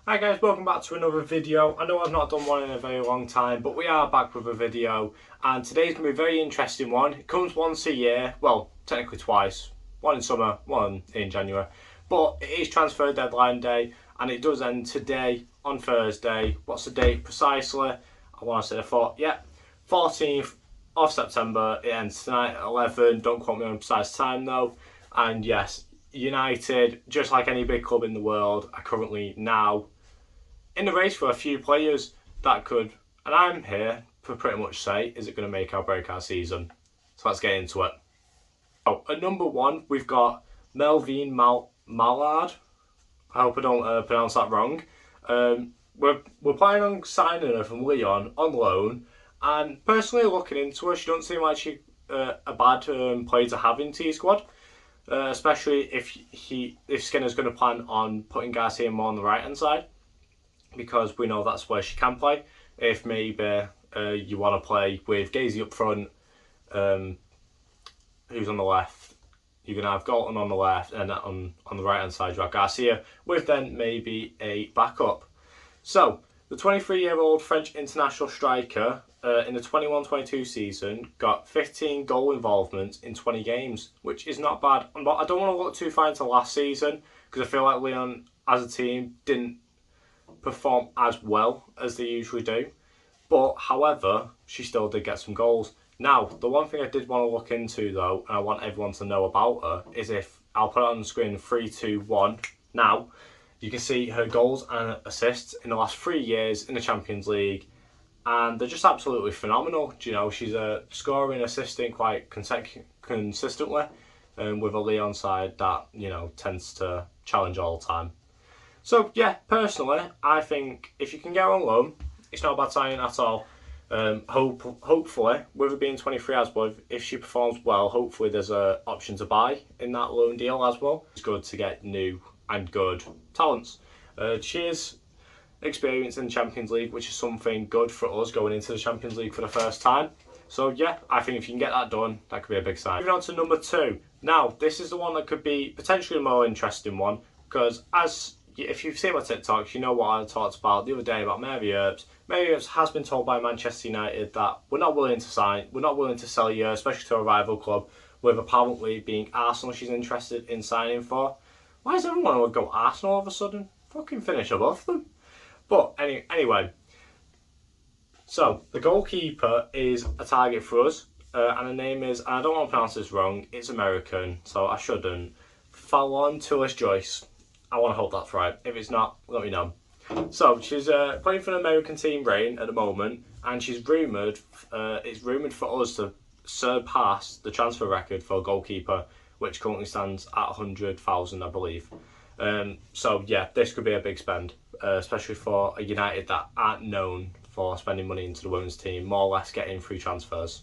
Hi guys, welcome back to another video. I know I've not done one in a very long time, but we are back with a video, and today's going to be a very interesting one. It comes once a year, well, technically twice. One in summer, one in January. But it is transfer deadline day, and it does end today on Thursday. What's the date precisely? I want to say 14th of September. It ends tonight at 11. Don't quote me on a precise time though. And yes, United, just like any big club in the world, are currently now in the race for a few players that could, and I'm here to pretty much say, is it going to make or break our season? So let's get into it. Oh, at number one, we've got Melvin Mallard. I hope I don't pronounce that wrong. We're planning on signing her from Lyon on loan, and personally looking into her, she doesn't seem like she a bad player to have into your squad. Especially if Skinner's going to plan on putting Garcia more on the right hand side, because we know that's where she can play. If maybe you want to play with Gazy up front, who's on the left, you're going to have Galton on the left, and on the right hand side you have Garcia, with then maybe a backup. So the 23-year-old French international striker in the 21-22 season got 15 goal involvements in 20 games, which is not bad. But I don't want to look too far into last season, because I feel like Lyon as a team didn't perform as well as they usually do. But however, she still did get some goals. Now, the one thing I did want to look into though, and I want everyone to know about her, is if I'll put it on the screen 3, 2, 1 now. You can see her goals and assists in the last 3 years in the Champions League, and they're just absolutely phenomenal. You know, she's scoring, assisting quite consistently, with a Lyon side that, you know, tends to challenge all the time. So yeah, personally, I think if you can get her on loan, it's not a bad signing at all. Hopefully, with her being 23 as well, if she performs well, hopefully there's an option to buy in that loan deal as well. It's good to get new and good talents. She is experienced in the Champions League, which is something good for us going into the Champions League for the first time. So yeah, I think if you can get that done, that could be a big sign. Moving on to number 2. Now, this is the one that could be potentially a more interesting one, because if you've seen my TikToks, you know what I talked about the other day about Mary Earps. Mary Earps has been told by Manchester United that we're not willing to sell you, especially to a rival club, with apparently being Arsenal she's interested in signing for. Why does everyone want to go Arsenal all of a sudden? Fucking finish above them. But anyway, so the goalkeeper is a target for us, and her name is, and I don't want to pronounce this wrong, it's American, so I shouldn't. Fallon Tullis-Joyce. I want to hope that's right. If it's not, let me know. So she's playing for an American team, Reign, at the moment, and she's rumoured. It's rumoured for us to surpass the transfer record for a goalkeeper, which currently stands at 100,000, I believe. So yeah, this could be a big spend, especially for a United that aren't known for spending money into the women's team, more or less getting free transfers.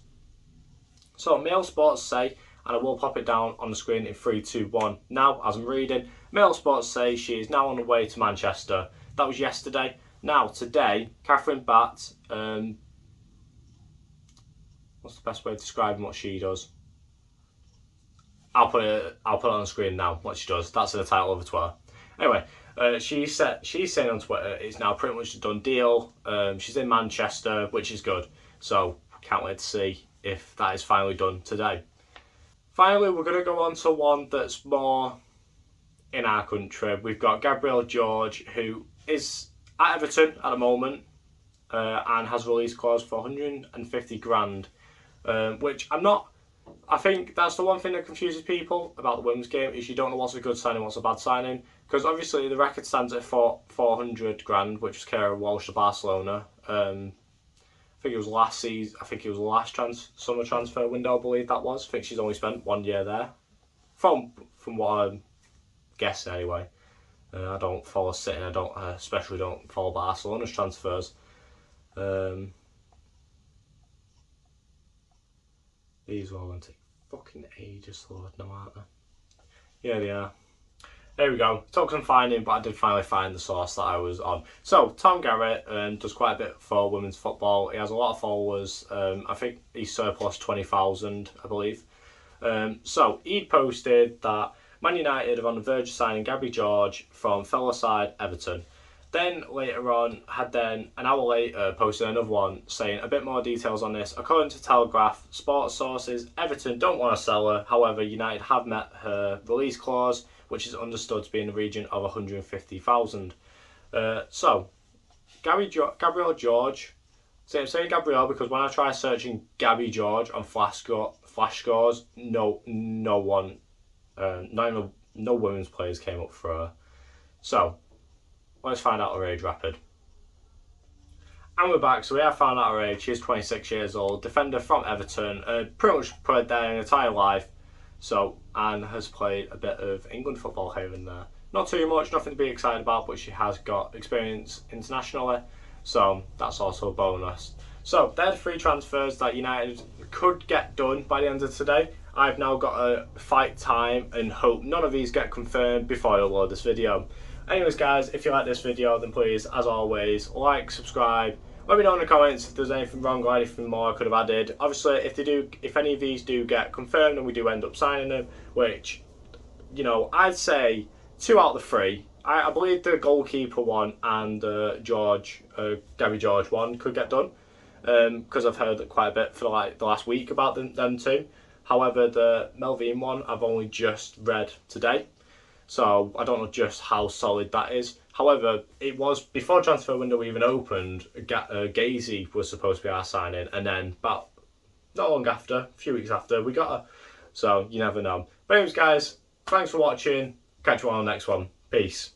So Mail Sports say, and I will pop it down on the screen in 3, 2, 1 now as I'm reading. Mail Sports say she is now on the way to Manchester. That was yesterday. Now today, Catherine Batt, what's the best way of describing what she does? I'll put it on the screen now, what she does. That's in the title of the Twitter. Anyway, she's saying on Twitter it's now pretty much a done deal. She's in Manchester, which is good. So can't wait to see if that is finally done today. Finally, we're going to go on to one that's more in our country. We've got Gabrielle George, who is at Everton at the moment, and has a release clause for 150 grand, which I think that's the one thing that confuses people about the women's game, is you don't know what's a good signing, what's a bad signing, because obviously the record stands at 400 grand, which was Kara Walsh to Barcelona. I think it was last season. I think it was the last summer transfer window, I believe that was. I think she's only spent 1 year there, from what I'm guessing anyway. I don't follow City. I especially don't follow Barcelona's transfers. These are all going to take fucking ages to load now, aren't they? Yeah, they are. There we go. Took some finding, but I did finally find the source that I was on. So, Tom Garrett does quite a bit for women's football. He has a lot of followers. I think he's surplus 20,000, I believe. So, he posted that Man United are on the verge of signing Gabby George from fellow side Everton. then later on, had then an hour later posted another one saying a bit more details on this. According to Telegraph, sports sources, Everton don't want to sell her. However, United have met her release clause, which is understood to be in the region of 150,000. So, Gabriel George. So I'm saying Gabriel because when I try searching Gabby George on Flash Scores, no one, no women's players came up for her. So let's find out her age rapid. And we're back. So we have found out her age. She's 26 years old, defender from Everton. Pretty much played there her entire life. So and has played a bit of England football here and there. Not too much, nothing to be excited about, but she has got experience internationally. So that's also a bonus. So they're the 3 transfers that United could get done by the end of today. I've now got to fight time and hope none of these get confirmed before I upload this video. Anyways guys, if you like this video then please, as always, like, subscribe. Let me know in the comments if there's anything wrong or anything more I could have added. Obviously, if any of these do get confirmed and we do end up signing them, which, you know, I'd say 2 out of the 3. I believe the goalkeeper one and Gabby George one could get done, because I've heard quite a bit for like the last week about them two. However, the Melvin one I've only just read today, so I don't know just how solid that is. However, it was before transfer window even opened. Gazy was supposed to be our signing, and then about not long after, a few weeks after, we got her. So you never know. But anyways, guys, thanks for watching. Catch you on the next one. Peace.